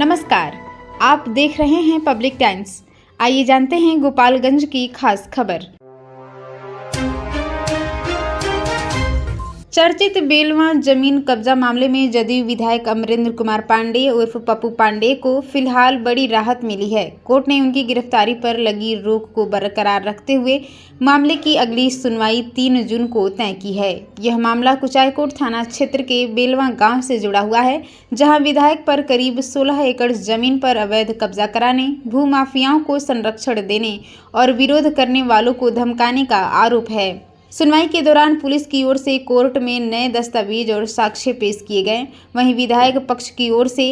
नमस्कार, आप देख रहे हैं पब्लिक टाइम्स। आइए जानते हैं गोपालगंज की खास खबर। चर्चित बेलवा जमीन कब्जा मामले में जदयू विधायक अमरेंद्र कुमार पांडे उर्फ पप्पू पांडे को फिलहाल बड़ी राहत मिली है। कोर्ट ने उनकी गिरफ्तारी पर लगी रोक को बरकरार रखते हुए मामले की अगली सुनवाई 3 जून को तय की है। यह मामला कुचायकोट थाना क्षेत्र के बेलवा गांव से जुड़ा हुआ है, जहां विधायक पर करीब 16 एकड़ जमीन पर अवैध कब्जा कराने, भूमाफियाओं को संरक्षण देने और विरोध करने वालों को धमकाने का आरोप है। सुनवाई के दौरान पुलिस की ओर से कोर्ट में नए दस्तावेज और साक्ष्य पेश किए गए। वहीं विधायक पक्ष की ओर से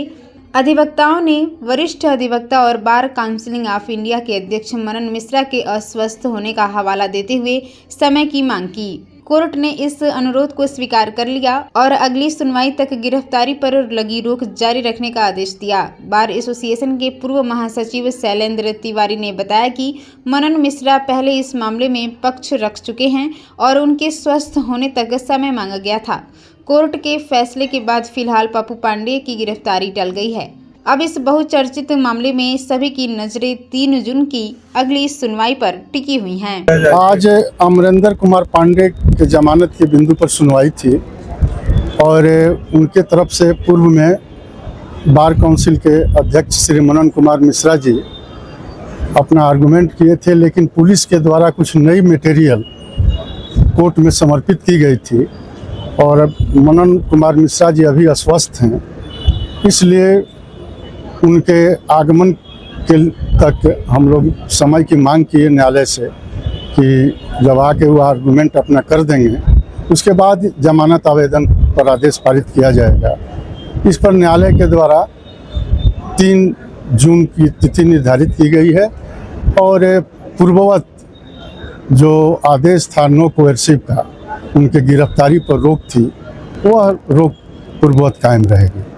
अधिवक्ताओं ने वरिष्ठ अधिवक्ता और बार काउंसिल ऑफ इंडिया के अध्यक्ष मनन मिश्रा के अस्वस्थ होने का हवाला देते हुए समय की मांग की। कोर्ट ने इस अनुरोध को स्वीकार कर लिया और अगली सुनवाई तक गिरफ्तारी पर लगी रोक जारी रखने का आदेश दिया। बार एसोसिएशन के पूर्व महासचिव शैलेंद्र तिवारी ने बताया कि मनन मिश्रा पहले इस मामले में पक्ष रख चुके हैं और उनके स्वस्थ होने तक समय मांगा गया था। कोर्ट के फैसले के बाद फिलहाल पप्पू पांडे की गिरफ्तारी टल गई है। अब इस बहुचर्चित मामले में सभी की नजरें 3 जून की अगली सुनवाई पर टिकी हुई हैं। आज अमरेंद्र कुमार पांडे के जमानत के बिंदु पर सुनवाई थी और उनके तरफ से पूर्व में बार काउंसिल के अध्यक्ष श्री मनन कुमार मिश्रा जी अपना आर्गुमेंट किए थे, लेकिन पुलिस के द्वारा कुछ नई मटेरियल कोर्ट में समर्पित की गई थी और मनन कुमार मिश्रा जी अभी अस्वस्थ हैं, इसलिए उनके आगमन के तक हम लोग समय की मांग किए न्यायालय से कि जब आके वो आर्गूमेंट अपना कर देंगे उसके बाद जमानत आवेदन पर आदेश पारित किया जाएगा। इस पर न्यायालय के द्वारा 3 जून की तिथि निर्धारित की गई है और पूर्ववत जो आदेश था नो कोएर्सिव का, उनके गिरफ्तारी पर रोक थी, वह रोक पूर्ववत कायम रहेगी।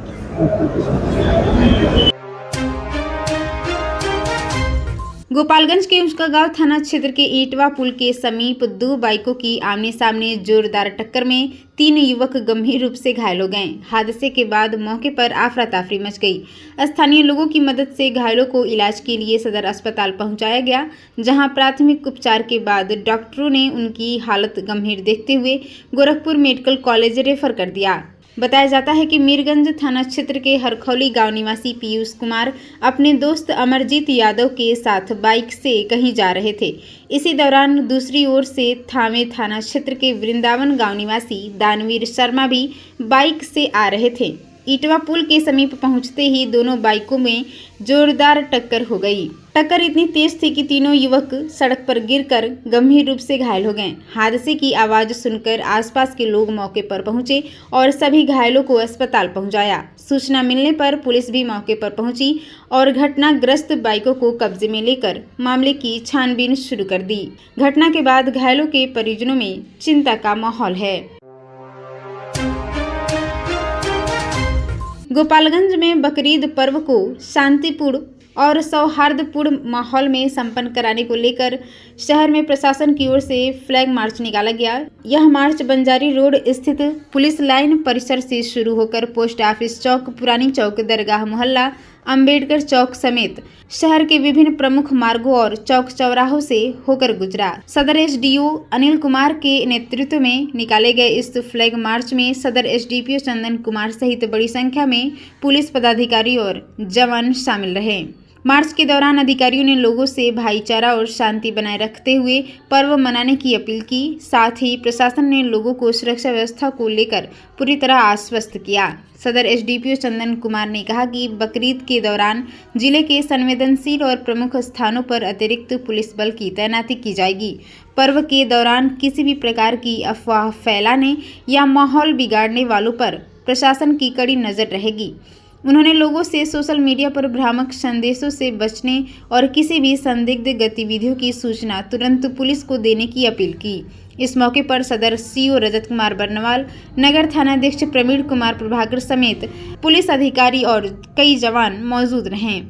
गोपालगंज के उसकागांव थाना क्षेत्र के ईटवा पुल के समीप 2 बाइकों की आमने सामने जोरदार टक्कर में 3 युवक गंभीर रूप से घायल हो गए। हादसे के बाद मौके पर आफरा तफरी मच गई। स्थानीय लोगों की मदद से घायलों को इलाज के लिए सदर अस्पताल पहुंचाया गया, जहां प्राथमिक उपचार के बाद डॉक्टरों ने उनकी हालत गंभीर देखते हुए गोरखपुर मेडिकल कॉलेज रेफर कर दिया। बताया जाता है कि मीरगंज थाना क्षेत्र के हरखौली गांव निवासी पीयूष कुमार अपने दोस्त अमरजीत यादव के साथ बाइक से कहीं जा रहे थे। इसी दौरान दूसरी ओर से थावे थाना क्षेत्र के वृंदावन गांव निवासी दानवीर शर्मा भी बाइक से आ रहे थे। ईटवा पुल के समीप पहुंचते ही दोनों बाइकों में जोरदार टक्कर हो गई। टक्कर इतनी तेज थी कि तीनों युवक सड़क पर गिरकर गंभीर रूप से घायल हो गए। हादसे की आवाज सुनकर आसपास के लोग मौके पर पहुंचे और सभी घायलों को अस्पताल पहुंचाया। सूचना मिलने पर पुलिस भी मौके पर पहुंची और घटनाग्रस्त बाइकों को कब्जे में लेकर मामले की छानबीन शुरू कर दी। घटना के बाद घायलों के परिजनों में चिंता का माहौल है। गोपालगंज में बकरीद पर्व को शांतिपूर्ण और सौहार्दपूर्ण माहौल में संपन्न कराने को लेकर शहर में प्रशासन की ओर से फ्लैग मार्च निकाला गया। यह मार्च बंजारी रोड स्थित पुलिस लाइन परिसर से शुरू होकर पोस्ट ऑफिस चौक, पुरानी चौक, दरगाह मोहल्ला, अंबेडकर चौक समेत शहर के विभिन्न प्रमुख मार्गों और चौक चौराहों से होकर गुजरा। सदर एसडीओ अनिल कुमार के नेतृत्व में निकाले गए इस फ्लैग मार्च में सदर एसडीपीओ चंदन कुमार सहित बड़ी संख्या में पुलिस पदाधिकारी और जवान शामिल रहे। मार्च के दौरान अधिकारियों ने लोगों से भाईचारा और शांति बनाए रखते हुए पर्व मनाने की अपील की। साथ ही प्रशासन ने लोगों को सुरक्षा व्यवस्था को लेकर पूरी तरह आश्वस्त किया। सदर एसडीपीओ चंदन कुमार ने कहा कि बकरीद के दौरान जिले के संवेदनशील और प्रमुख स्थानों पर अतिरिक्त पुलिस बल की तैनाती की जाएगी। पर्व के दौरान किसी भी प्रकार की अफवाह फैलाने या माहौल बिगाड़ने वालों पर प्रशासन की कड़ी नजर रहेगी। उन्होंने लोगों से सोशल मीडिया पर भ्रामक संदेशों से बचने और किसी भी संदिग्ध गतिविधियों की सूचना तुरंत पुलिस को देने की अपील की। इस मौके पर सदर सीओ रजत कुमार बर्नवाल, नगर थानाध्यक्ष प्रवीण कुमार प्रभाकर समेत पुलिस अधिकारी और कई जवान मौजूद रहे।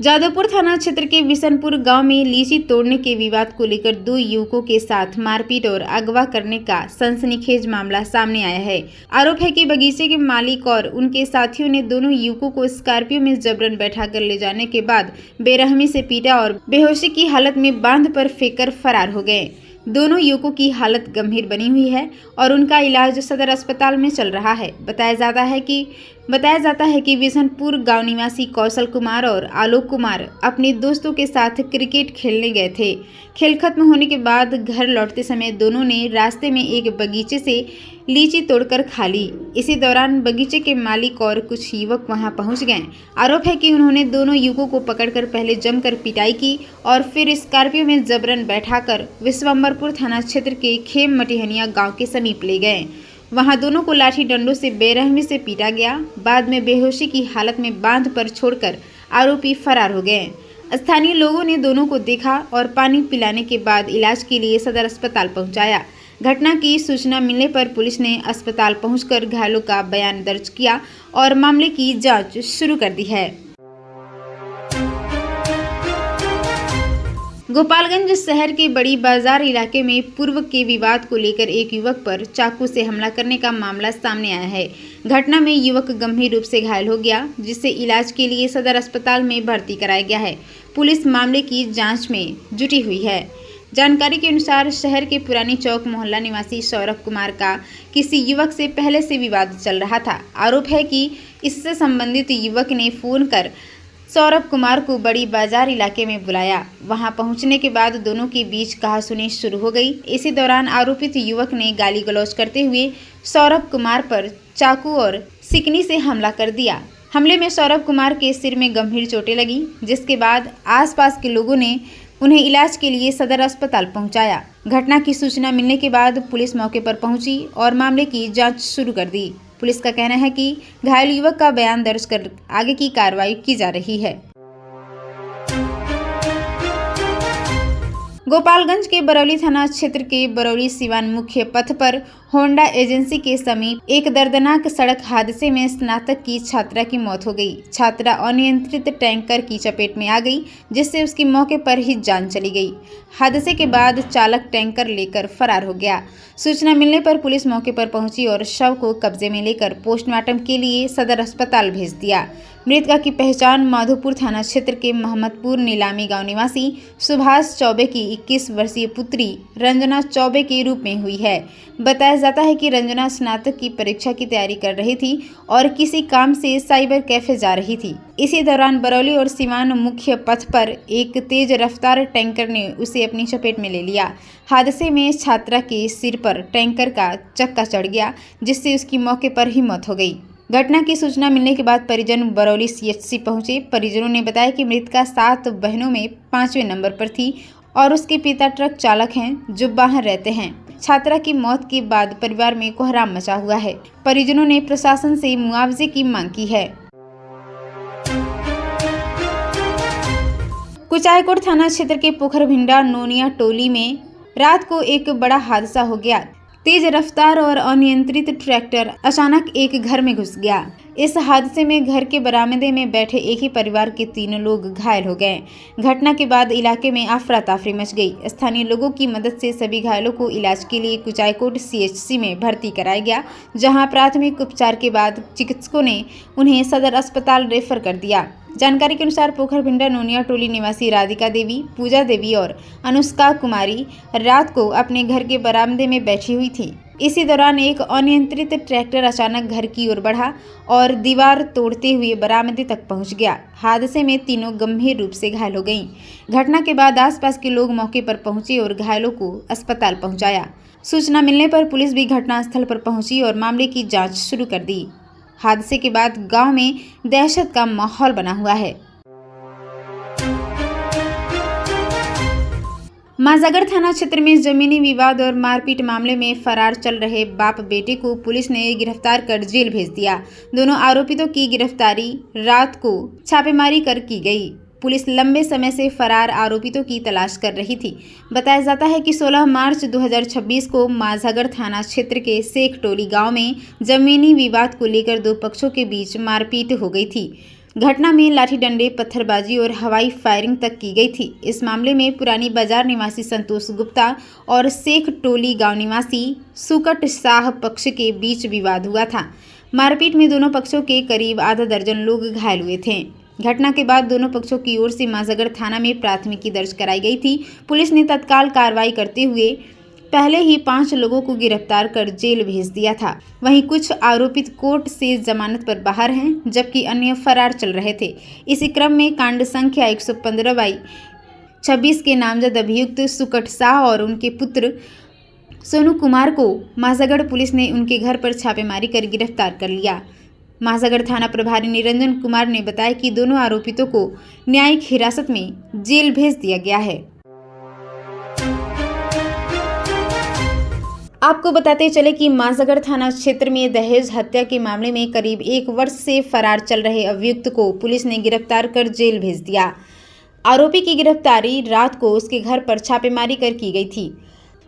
जादवपुर थाना क्षेत्र के बिशनपुर गांव में लीची तोड़ने के विवाद को लेकर 2 युवकों के साथ मारपीट और अगवा करने का सनसनीखेज मामला सामने आया है। आरोप है कि बगीचे के मालिक और उनके साथियों ने दोनों युवकों को स्कॉर्पियो में जबरन बैठाकर ले जाने के बाद बेरहमी से पीटा और बेहोशी की हालत में बांध पर फेंककर फरार हो गए। दोनों युवकों की हालत गंभीर बनी हुई है और उनका इलाज सदर अस्पताल में चल रहा है। बताया जाता है कि बिशनपुर गांव निवासी कौशल कुमार और आलोक कुमार अपने दोस्तों के साथ क्रिकेट खेलने गए थे। खेल खत्म होने के बाद घर लौटते समय दोनों ने रास्ते में एक बगीचे से लीची तोड़कर खा ली। इसी दौरान बगीचे के मालिक और कुछ युवक वहां पहुंच गए। आरोप है कि उन्होंने दोनों युवकों को पकड़कर पहले जमकर पिटाई की और फिर स्कॉर्पियो में जबरन बैठाकर विश्वम्बरपुर थाना क्षेत्र के खेम मटिहनिया गांव के समीप ले गए। वहां दोनों को लाठी डंडों से बेरहमी से पीटा गया। बाद में बेहोशी की हालत में बांध पर छोड़कर आरोपी फरार हो गए। स्थानीय लोगों ने दोनों को देखा और पानी पिलाने के बाद इलाज के लिए सदर अस्पताल पहुंचाया। घटना की सूचना मिलने पर पुलिस ने अस्पताल पहुंचकर घायलों का बयान दर्ज किया और मामले की जांच शुरू कर दी है। गोपालगंज शहर के बड़ी बाजार इलाके में पूर्व के विवाद को लेकर एक युवक पर चाकू से हमला करने का मामला सामने आया है। घटना में युवक गंभीर रूप से घायल हो गया, जिसे इलाज के लिए सदर अस्पताल में भर्ती कराया गया है। पुलिस मामले की जांच में जुटी हुई है। जानकारी के अनुसार शहर के पुरानी चौक मोहल्ला निवासी सौरभ कुमार का किसी युवक से पहले से विवाद चल रहा था। आरोप है कि इससे संबंधित युवक ने फोन कर सौरभ कुमार को बड़ी बाजार इलाके में बुलाया। वहां पहुंचने के बाद दोनों के बीच कहासुनी शुरू हो गई। इसी दौरान आरोपित युवक ने गाली गलौज करते हुए सौरभ कुमार पर चाकू और सिकनी से हमला कर दिया। हमले में सौरभ कुमार के सिर में गंभीर चोटें लगी, जिसके बाद आसपास के लोगों ने उन्हें इलाज के लिए सदर अस्पताल पहुंचाया। घटना की सूचना मिलने के बाद पुलिस मौके पर पहुंची और मामले की जांच शुरू कर दी। पुलिस का कहना है कि घायल युवक का बयान दर्ज कर आगे की कार्रवाई की जा रही है। गोपालगंज के बरौली थाना क्षेत्र के बरौली सिवान मुख्य पथ पर होंडा एजेंसी के समीप एक दर्दनाक सड़क हादसे में स्नातक की छात्रा की मौत हो गई। छात्रा अनियंत्रित टैंकर की चपेट में आ गई, जिससे उसकी मौके पर ही जान चली गई। हादसे के बाद चालक टैंकर लेकर फरार हो गया। सूचना मिलने पर पुलिस मौके पर पहुंची और शव को कब्जे में लेकर पोस्टमार्टम के लिए सदर अस्पताल भेज दिया। मृतका की पहचान माधोपुर थाना क्षेत्र के मोहम्मदपुर नीलामी गांव निवासी सुभाष चौबे की 21 वर्षीय पुत्री रंजना चौबे के रूप में हुई है। बताया जाता है कि रंजना स्नातक की परीक्षा की तैयारी कर रही थी और किसी काम से साइबर कैफे जा रही थी। इसी दौरान बरौली और सिवान मुख्य पथ पर एक तेज रफ्तार टैंकर ने उसे अपनी चपेट में ले लिया। हादसे में छात्रा के सिर पर टैंकर का चक्का चढ़ गया, जिससे उसकी मौके पर ही मौत हो गई। घटना की सूचना मिलने के बाद परिजन बरौली CHC पहुंचे। परिजनों ने बताया कि मृतका 7 बहनों में 5वें नंबर पर थी और उसके पिता ट्रक चालक हैं, जो बाहर रहते हैं। छात्रा की मौत के बाद परिवार में कोहराम मचा हुआ है। परिजनों ने प्रशासन से मुआवजे की मांग की है। कुचायकोट थाना क्षेत्र के पोखरभिंडा नोनिया टोली में रात को एक बड़ा हादसा हो गया। तेज रफ्तार और अनियंत्रित ट्रैक्टर अचानक एक घर में घुस गया। इस हादसे में घर के बरामदे में बैठे एक ही परिवार के 3 लोग घायल हो गए। घटना के बाद इलाके में अफरा तफरी मच गई। स्थानीय लोगों की मदद से सभी घायलों को इलाज के लिए कुचायकोट CHC में भर्ती कराया गया, जहां प्राथमिक उपचार के बाद चिकित्सकों ने उन्हें सदर अस्पताल रेफर कर दिया। जानकारी के अनुसार पोखरभिंडा नोनिया टोली निवासी राधिका देवी, पूजा देवी और अनुष्का कुमारी रात को अपने घर के बरामदे में बैठी हुई थी। इसी दौरान एक अनियंत्रित ट्रैक्टर अचानक घर की ओर बढ़ा और दीवार तोड़ते हुए बरामदे तक पहुंच गया। हादसे में तीनों गंभीर रूप से घायल हो गईं। घटना के बाद आसपास के लोग मौके पर पहुंचे और घायलों को अस्पताल पहुंचाया। सूचना मिलने पर पुलिस भी घटनास्थल पर पहुंची और मामले की जांच शुरू कर दी। हादसे के बाद गांव में दहशत का माहौल बना हुआ है। माजागढ़ थाना क्षेत्र में जमीनी विवाद और मारपीट मामले में फरार चल रहे बाप बेटे को पुलिस ने गिरफ्तार कर जेल भेज दिया। दोनों आरोपितों की गिरफ्तारी रात को छापेमारी कर की गई। पुलिस लंबे समय से फरार आरोपितों की तलाश कर रही थी। बताया जाता है कि 16 मार्च 2026 को माजागढ़ थाना क्षेत्र के शेख टोली गांव में जमीनी विवाद को लेकर 2 पक्षों के बीच मारपीट हो गई थी। घटना में लाठी डंडे, पत्थरबाजी और हवाई फायरिंग तक की गई थी। इस मामले में पुरानी बाजार निवासी संतोष गुप्ता और शेख टोली गांव निवासी सुकट शाह पक्ष के बीच विवाद हुआ था। मारपीट में दोनों पक्षों के करीब आधा दर्जन लोग घायल हुए थे। घटना के बाद दोनों पक्षों की ओर से मांजगढ़ थाना में प्राथमिकी दर्ज कराई गई थी। पुलिस ने तत्काल कार्रवाई करते हुए पहले ही 5 लोगों को गिरफ्तार कर जेल भेज दिया था। वहीं कुछ आरोपित कोर्ट से जमानत पर बाहर हैं, जबकि अन्य फरार चल रहे थे। इसी क्रम में कांड संख्या 115/26 के नामजद अभियुक्त सुकट शाह और उनके पुत्र सोनू कुमार को मांजगढ़ पुलिस ने उनके घर पर छापेमारी कर गिरफ्तार कर लिया। मांजगढ़ थाना प्रभारी निरंजन कुमार ने बताया कि दोनों आरोपितों को न्यायिक हिरासत में जेल भेज दिया गया है। आपको बताते चले कि मांजगढ़ थाना क्षेत्र में दहेज हत्या के मामले में करीब 1 वर्ष से फरार चल रहे अभियुक्त को पुलिस ने गिरफ्तार कर जेल भेज दिया। आरोपी की गिरफ्तारी रात को उसके घर पर छापेमारी कर की गई थी।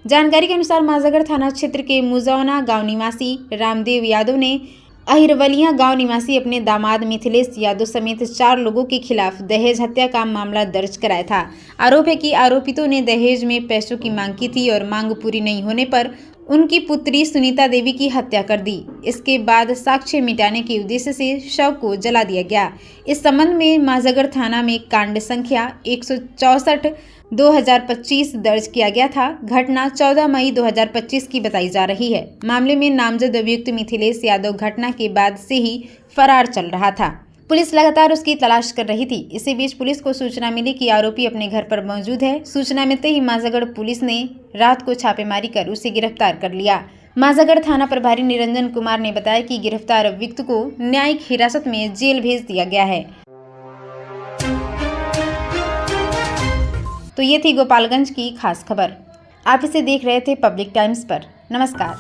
जानकारी के अनुसार मांजगढ़ थाना क्षेत्र के मुजौना गांव निवासी रामदेव यादव ने अहिरवलिया गांव निवासी अपने दामाद मिथिलेश यादव समेत 4 लोगों के खिलाफ दहेज हत्या का मामला दर्ज कराया था। आरोप है कि आरोपितों ने दहेज में पैसों की मांग की थी और मांग पूरी नहीं होने पर उनकी पुत्री सुनीता देवी की हत्या कर दी। इसके बाद साक्ष्य मिटाने के उद्देश्य से शव को जला दिया गया। इस संबंध में मांजगढ़ थाना में कांड संख्या 164/2025 दर्ज किया गया था। घटना 14 मई 2025 की बताई जा रही है। मामले में नामजद अभियुक्त मिथिलेश यादव घटना के बाद से ही फरार चल रहा था। पुलिस लगातार उसकी तलाश कर रही थी। इसी बीच पुलिस को सूचना मिली कि आरोपी अपने घर पर मौजूद है। सूचना मिलते ही मांजगढ़ पुलिस ने रात को छापेमारी कर उसे गिरफ्तार कर लिया। मांजगढ़ थाना प्रभारी निरंजन कुमार ने बताया कि गिरफ्तार अभियुक्त को न्यायिक हिरासत में जेल भेज दिया गया है। तो ये थी गोपालगंज की खास खबर। आप इसे देख रहे थे पब्लिक टाइम्स पर। नमस्कार।